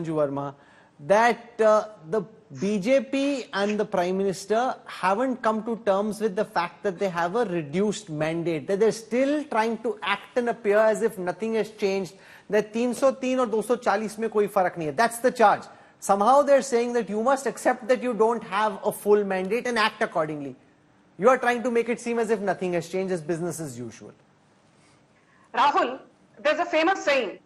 Sanju Verma, that the BJP and the Prime Minister haven't come to terms with the fact that they have a reduced mandate, that they're still trying to act and appear as if nothing has changed, that 303 or 240 mein koi farak nahi hai. That's the charge. Somehow they're saying that you must accept that you don't have a full mandate and act accordingly. You are trying to make it seem as if nothing has changed, as business as usual. Rahul, there's a famous saying,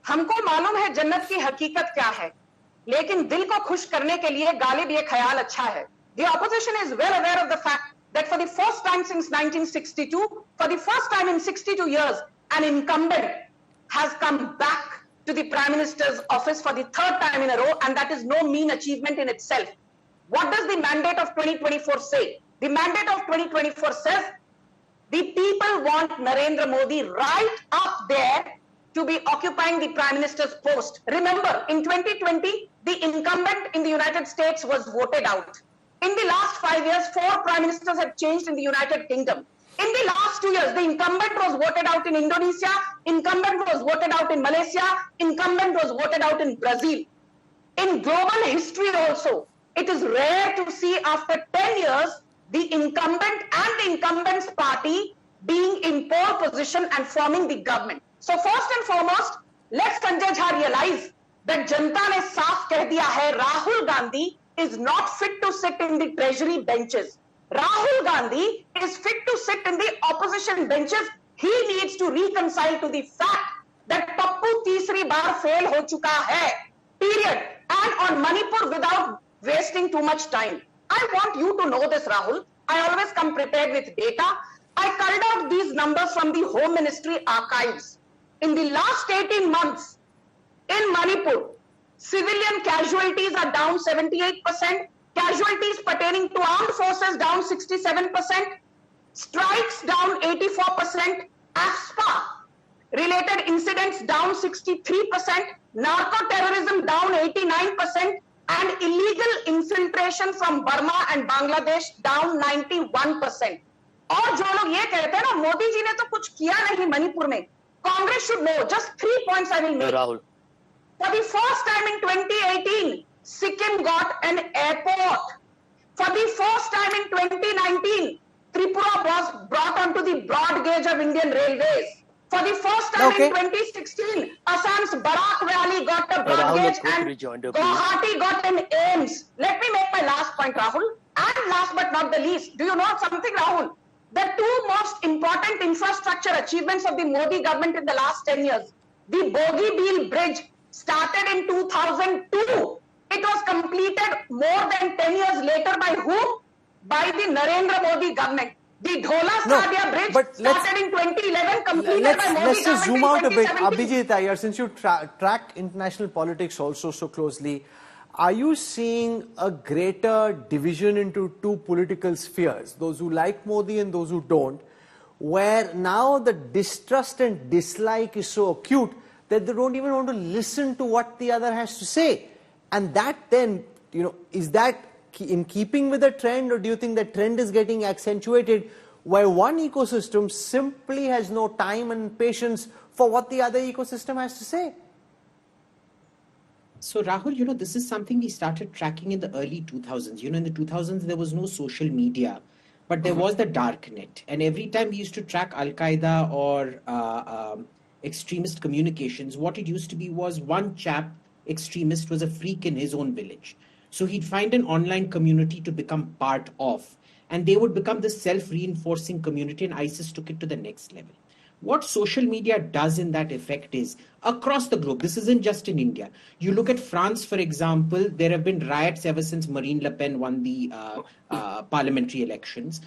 हमको मालूम है जन्नत की हकीकत क्या है, लेकिन दिल को खुश करने के लिए गालिब ये ख्याल अच्छा है. The opposition is well aware of the fact that for the first time since 1962, for the first time in 62 years, an incumbent has come back to the Prime Minister's office for the third time in a row, and that is no mean achievement in itself. What does the mandate of 2024 say? The mandate of 2024 says the people want Narendra Modi right up there to be occupying the Prime Minister's post. Remember, in 2020, the incumbent in the United States was voted out. In the last 5 years, 4 Prime Ministers have changed in the United Kingdom. In the last 2 years, the incumbent was voted out in Indonesia, incumbent was voted out in Malaysia, incumbent was voted out in Brazil. In global history also, it is rare to see after 10 years, the incumbent and the incumbent's party being in pole position and forming the government. So first and foremost, let Sanjay Jha realize that Janta ne saaf keh diya hai, Rahul Gandhi is not fit to sit in the treasury benches. Rahul Gandhi is fit to sit in the opposition benches. He needs to reconcile to the fact that Pappu teesri baar fail ho chuka hai. Period. And on Manipur, without wasting too much time, I want you to know this, Rahul. I always come prepared with data. I culled out these numbers from the Home Ministry archives. In the last 18 months, in Manipur, civilian casualties are down 78%, casualties pertaining to armed forces down 67%, strikes down 84%, AFSPA related incidents down 63%, narco-terrorism down 89%, and illegal infiltration from Burma and Bangladesh down 91%. और जो लोग ये कहते हैं ना, मोदी जी ने तो कुछ किया नहीं मणिपुर में. Congress should know. Just 3 points I will make. Rahul. For the first time in 2018, Sikkim got an airport. For the first time in 2019, Tripura was brought onto the broad gauge of Indian Railways. For the first time in 2016, Assam's Barak Valley got a broad gauge and Guwahati got an AIMS. Let me make my last point, Rahul. And last but not the least, do you know something, Rahul? The 2 most important infrastructure achievements of the Modi government in the last 10 years. The Bogibeel Bridge started in 2002. It was completed more than 10 years later by whom? By the Narendra Modi government. The Dhola-Sadia Bridge started in 2011, completed by Modi government. Let's just zoom out a bit. Abhijit Iyer, since you track international politics also so closely, are you seeing a greater division into 2 political spheres, those who like Modi and those who don't, where now the distrust and dislike is so acute that they don't even want to listen to what the other has to say? And that then, is that in keeping with the trend, or do you think the trend is getting accentuated where one ecosystem simply has no time and patience for what the other ecosystem has to say? So Rahul, this is something we started tracking in the early 2000s. In the 2000s, there was no social media, but there was the dark net. And every time we used to track Al-Qaeda or extremist communications, what it used to be was one chap, extremist, was a freak in his own village. So he'd find an online community to become part of, and they would become this self-reinforcing community, and ISIS took it to the next level. What social media does in that effect is, across the globe, this isn't just in India. You look at France, for example, there have been riots ever since Marine Le Pen won the parliamentary elections.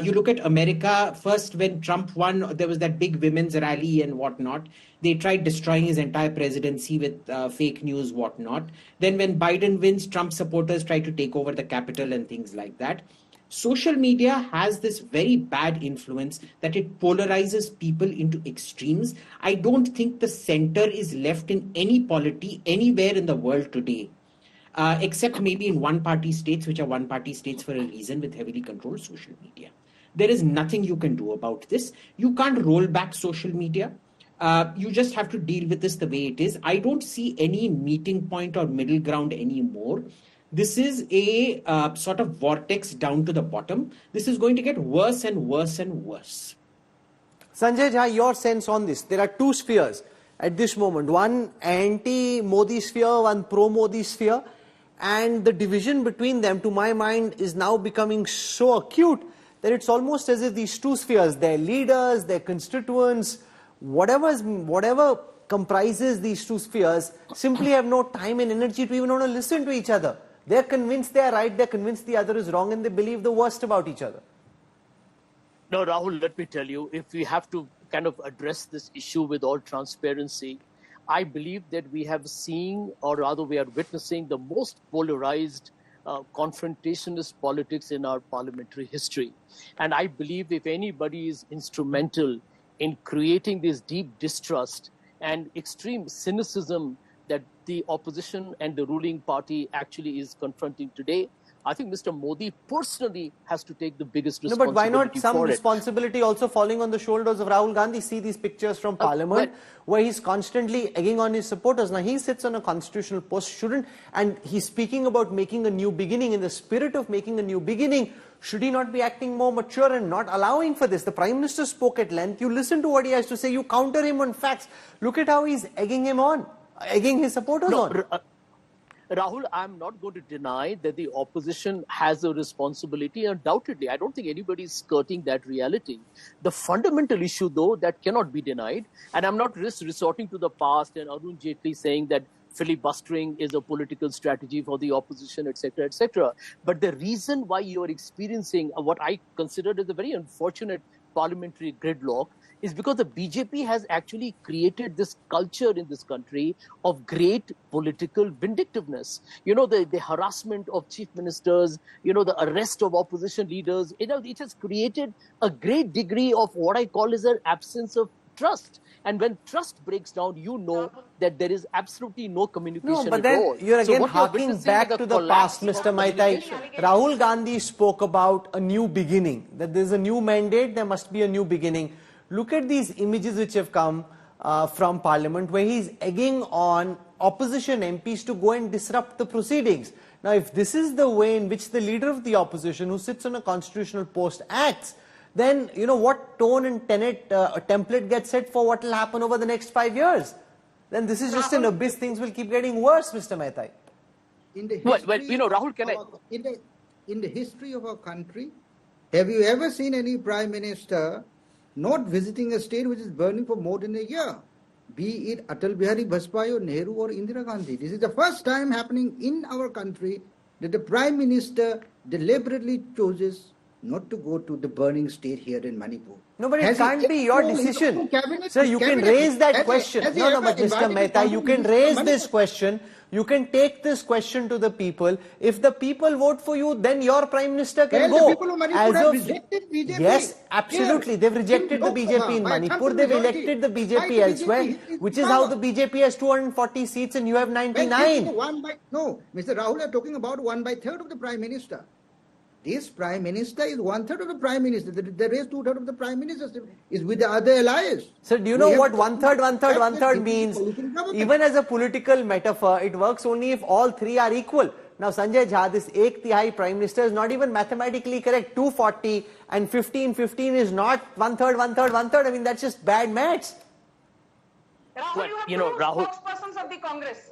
You look at America, first when Trump won, there was that big women's rally and whatnot. They tried destroying his entire presidency with fake news, whatnot. Then when Biden wins, Trump supporters try to take over the Capitol and things like that. Social media has this very bad influence that it polarizes people into extremes. I don't think the center is left in any polity anywhere in the world today, except maybe in one-party states, which are one-party states for a reason, with heavily controlled social media. There is nothing you can do about this. You can't roll back social media. You just have to deal with this the way it is. I don't see any meeting point or middle ground anymore. This is a sort of vortex down to the bottom. This is going to get worse and worse and worse. Sanjay Jha, your sense on this? There are two spheres at this moment. One anti-Modi sphere, one pro-Modi sphere. And the division between them, to my mind, is now becoming so acute that it's almost as if these two spheres, their leaders, their constituents, whatever comprises these two spheres, simply have no time and energy to even want to listen to each other. They're convinced they're right, they're convinced the other is wrong, and they believe the worst about each other. No, Rahul, let me tell you, if we have to kind of address this issue with all transparency, I believe that we have seen, or rather we are witnessing, the most polarized confrontationist politics in our parliamentary history. And I believe if anybody is instrumental in creating this deep distrust and extreme cynicism that the opposition and the ruling party actually is confronting today, I think Mr. Modi personally has to take the biggest responsibility. No, but why not some responsibility also falling on the shoulders of Rahul Gandhi? See these pictures from Parliament where he's constantly egging on his supporters. Now he sits on a constitutional post, and he's speaking about making a new beginning. In the spirit of making a new beginning, should he not be acting more mature and not allowing for this? The Prime Minister spoke at length. You listen to what he has to say. You counter him on facts. Look at how he's egging him on, egging his supporters on. Rahul, I'm not going to deny that the opposition has a responsibility. Undoubtedly, I don't think anybody is skirting that reality. The fundamental issue, though, that cannot be denied, and I'm not resorting to the past and Arun Jaitley saying that filibustering is a political strategy for the opposition, etc., etc. But the reason why you are experiencing what I consider as a very unfortunate parliamentary gridlock is because the BJP has actually created this culture in this country of great political vindictiveness. You know, the harassment of chief ministers, you know, the arrest of opposition leaders. You know, it has created a great degree of what I call is an absence of trust. And when trust breaks down, you know that there is absolutely no communication No, but at then all. you're again So harking back to the past, Mr. Maitai. Rahul Gandhi spoke about a new beginning, that there's a new mandate, there must be a new beginning. Look at these images which have come from Parliament where he's egging on opposition MPs to go and disrupt the proceedings. Now, if this is the way in which the leader of the opposition, who sits on a constitutional post, acts, then, you know, what tone and template gets set for what will happen over the next 5 years? Then this is just an abyss. Things will keep getting worse, Mr. Mehtai. In the history you know, Rahul, in the history of our country, have you ever seen any Prime Minister not visiting a state which is burning for more than a year? Be it Atal Bihari Vajpayee or Nehru or Indira Gandhi. This is the first time happening in our country that the Prime Minister deliberately chooses not to go to the burning state here in Manipur. No, but it can't be your decision. Sir, you can raise that question. No, but Mr. Mehta, you can raise this question. You can take this question to the people. If the people vote for you, then your Prime Minister can go. The people of Manipur have rejected BJP. Yes, absolutely. They've rejected the BJP in Manipur. They've elected the BJP elsewhere, which is how the BJP has 240 seats and you have 99. No, Mr. Rahul, are talking about 1/3 of the Prime Minister. This Prime Minister is 1/3 of the Prime Minister. The rest 2/3 of the Prime Minister is with the other allies. So do you know what 1/3, 1/3, 1/3 means? Even as a political metaphor, it works only if all three are equal. Now Sanjay Jha, this Ek Tihai Prime Minister is not even mathematically correct. 240 and 15 is not 1/3, 1/3, 1/3. I mean, that's just bad maths. Rahul, you have two spokespersons of the Congress.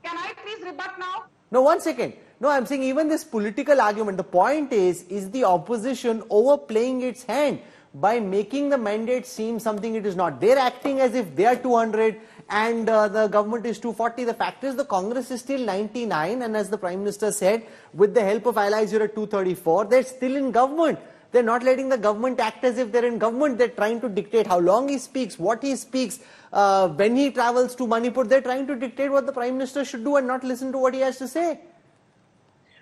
Can I please rebut now? No, 1 second. No, I'm saying even this political argument, the point is the opposition overplaying its hand by making the mandate seem something it is not? They're acting as if they are 200 and the government is 240. The fact is the Congress is still 99, and as the Prime Minister said, with the help of allies, you're at 234. They're still in government. They're not letting the government act as if they're in government. They're trying to dictate how long he speaks, what he speaks, when he travels to Manipur. They're trying to dictate what the Prime Minister should do and not listen to what he has to say.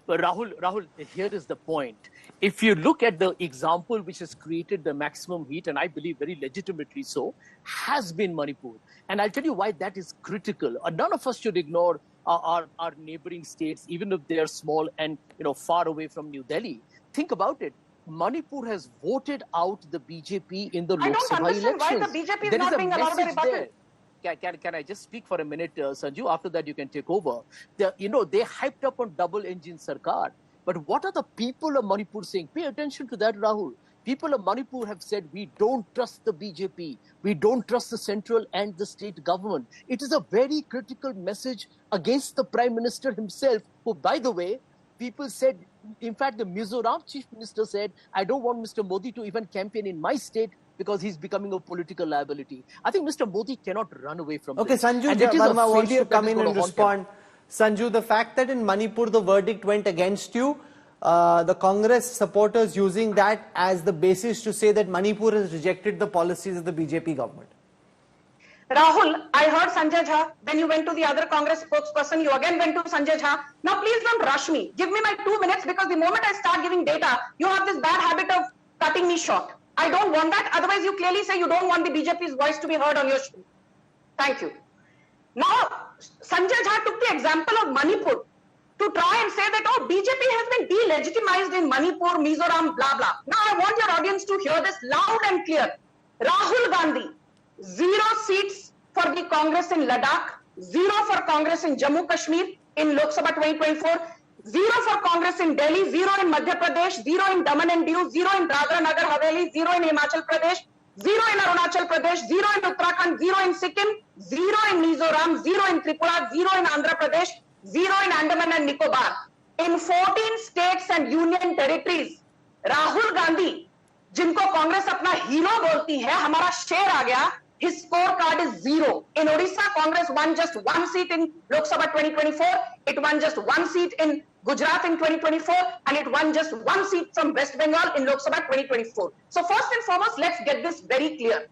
But Rahul, here is the point. If you look at the example which has created the maximum heat, and I believe very legitimately so, has been Manipur. And I'll tell you why that is critical. None of us should ignore our neighboring states, even if they are small and far away from New Delhi. Think about it. Manipur has voted out the BJP in the I Lok don't Sabha understand why elections. the BJP is There not a being allowed a message rebuttal. there. Can I just speak for a minute, Sanju? After that, you can take over. They hyped up on double engine Sarkar. But what are the people of Manipur saying? Pay attention to that, Rahul. People of Manipur have said, we don't trust the BJP. We don't trust the central and the state government. It is a very critical message against the Prime Minister himself, who, by the way, people said, in fact, the Mizoram Chief Minister said, I don't want Mr. Modi to even campaign in my state because he's becoming a political liability. I think Mr. Modi cannot run away from Okay, this. Sanju And it is a Verma wants failure to that come is in going and to haunt him. respond. Sanju, the fact that in Manipur the verdict went against you, the Congress supporters using that as the basis to say that Manipur has rejected the policies of the BJP government. Rahul, I heard Sanjay Jha. Then you went to the other Congress spokesperson. You again went to Sanjay Jha. Now, please don't rush me. Give me my 2 minutes, because the moment I start giving data, you have this bad habit of cutting me short. I don't want that. Otherwise, you clearly say you don't want the BJP's voice to be heard on your show. Thank you. Now, Sanjay Jha took the example of Manipur to try and say that, oh, BJP has been delegitimized in Manipur, Mizoram, blah, blah. Now, I want your audience to hear this loud and clear. Rahul Gandhi, 0 seats for the Congress in Ladakh, 0 for Congress in Jammu Kashmir in Lok Sabha 2024, 0 for Congress in Delhi, 0 in Madhya Pradesh, 0 in Daman and Diu, 0 in Dadra Nagar Haveli, 0 in Himachal Pradesh, 0 in Arunachal Pradesh, 0 in Uttarakhand, 0 in Sikkim, 0 in Mizoram, 0 in Tripura, 0 in Andhra Pradesh, 0 in Andaman and Nicobar. In 14 states and union territories, Rahul Gandhi, जिनको कांग्रेस अपना hero बोलती है, हमारा शेर आ गया, his scorecard is 0. In Odisha, Congress won just 1 seat in Lok Sabha 2024, it won just 1 seat in Gujarat in 2024, and it won just 1 seat from West Bengal in Lok Sabha 2024. So first and foremost, let's get this very clear.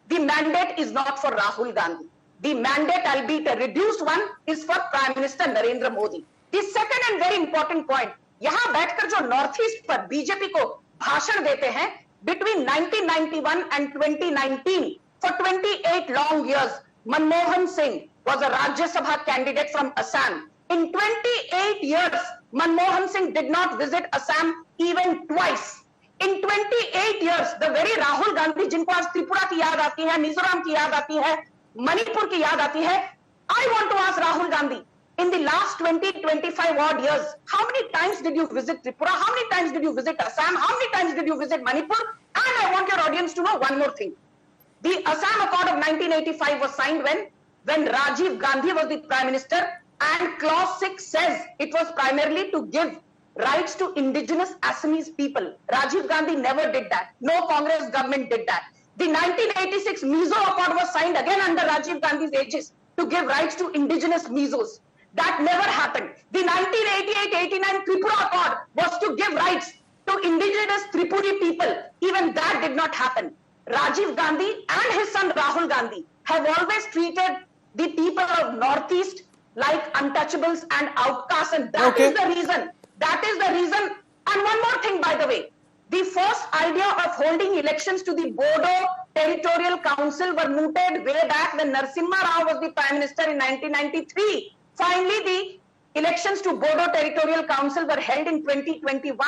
The mandate is not for Rahul Gandhi. The mandate, albeit a reduced one, is for Prime Minister Narendra Modi. The second and very important point, यहाँ बैठकर जो north east पर BJP को भाषण देते हैं, between 1991 and 2019, for 28 long years, Manmohan Singh was a Rajya Sabha candidate from Assam. In 28 years, Manmohan Singh did not visit Assam even twice. In 28 years, the very Rahul Gandhi, जिनको आज त्रिपुरा की याद आती है, मिजोरम की याद आती है, मणिपुर की याद आती है, I want to ask Rahul Gandhi, in the last 20-25 odd years, how many times did you visit Tripura? How many times did you visit Assam? How many times did you visit Manipur? And I want your audience to know one more thing. The Assam Accord of 1985 was signed when Rajiv Gandhi was the Prime Minister, and Clause 6 says it was primarily to give rights to indigenous Assamese people. Rajiv Gandhi never did that. No Congress government did that. The 1986 Mizo Accord was signed again under Rajiv Gandhi's aegis to give rights to indigenous Mizos. That never happened. The 1988-89 Tripura Accord was to give rights to indigenous Tripuri people. Even that did not happen. Rajiv Gandhi and his son Rahul Gandhi have always treated the people of Northeast like untouchables and outcasts, and that is the reason. That is the reason. And one more thing, by the way, the first idea of holding elections to the Bodo Territorial Council were mooted way back when Narasimha Rao was the Prime Minister in 1993. Finally, the elections to Bodo Territorial Council were held in 2021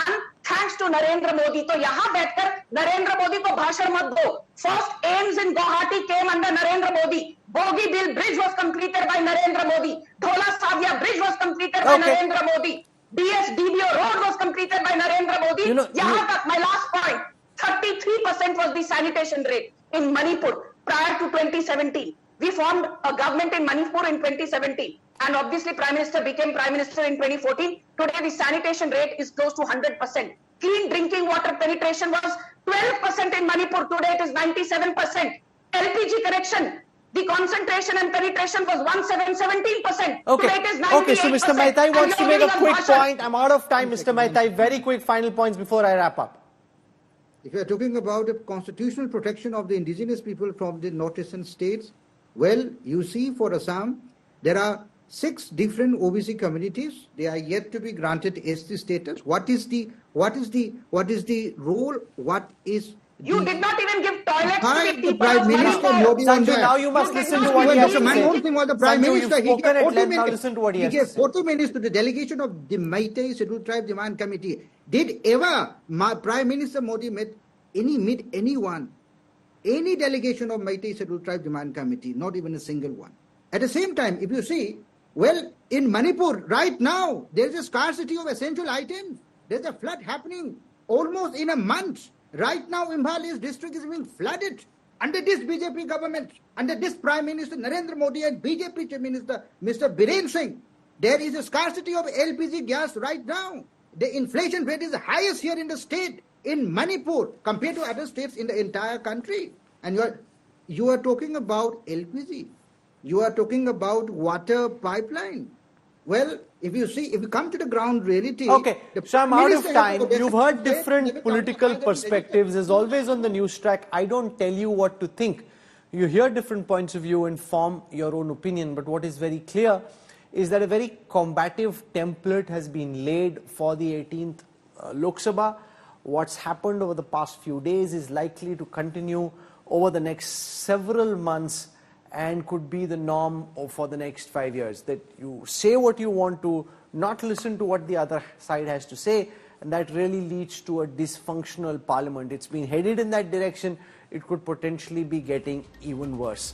thanks to Narendra Modi. तो यहाँ बैठकर नरेंद्र मोदी को भाषण मत दो. First aims in Guwahati came under Narendra Modi. Bogeybill Bridge was completed by Narendra Modi. Dhola Savia Bridge was completed by Narendra Modi. DSDBO Road was completed by Narendra Modi. यहाँ तक, my last point, 33% was the sanitation rate in Manipur prior to 2017. We formed a government in Manipur in 2017. And obviously, Prime Minister became Prime Minister in 2014. Today, the sanitation rate is close to 100%. Clean drinking water penetration was 12% in Manipur. Today, it is 97%. LPG connection, the concentration and penetration was 17%. Okay. Today, it is 98%. Okay, so Mr. Maitai wants to make a quick point. I'm out of time, Mr. Maitai. Very quick final points before I wrap up. If you are talking about the constitutional protection of the indigenous people from the northeastern states, well, you see for Assam, there are 6 different OBC communities. They are yet to be granted ST status. What is the role? What is You did not even give toilets to Hi, the the people Prime of Minister Manipur. Modi on Sanju, that. now you must You did listen not to what he even has give to My say. own thing was the Prime Sanju, Minister. you've He gave spoken at 40 length, now minutes. listen to what he has gave to say. 40 minutes to the delegation of the Meitei Scheduled Tribe Demand Committee. Did ever Prime Minister Modi meet anyone, any delegation of Meitei Scheduled Tribe Demand Committee? Not even a single one. At the same time, if you see, well, in Manipur, right now, there is a scarcity of essential items. There's a flood happening almost in a month. Right now, Imphal East district is being flooded under this BJP government, under this Prime Minister Narendra Modi and BJP Chief Minister Mr. Biren Singh. There is a scarcity of LPG gas right now. The inflation rate is the highest here in the state, in Manipur, compared to other states in the entire country. And you are talking about LPG. You are talking about water pipeline. Well, if you come to the ground reality... Okay, so I'm out of time. Minister You've heard different political perspectives. As always on the news track, I don't tell you what to think. You hear different points of view and form your own opinion. But what is very clear is that a very combative template has been laid for the 18th Lok Sabha. What's happened over the past few days is likely to continue over the next several months and could be the norm for the next 5 years. That you say what you want to, not listen to what the other side has to say, and that really leads to a dysfunctional parliament. It's been headed in that direction. It could potentially be getting even worse.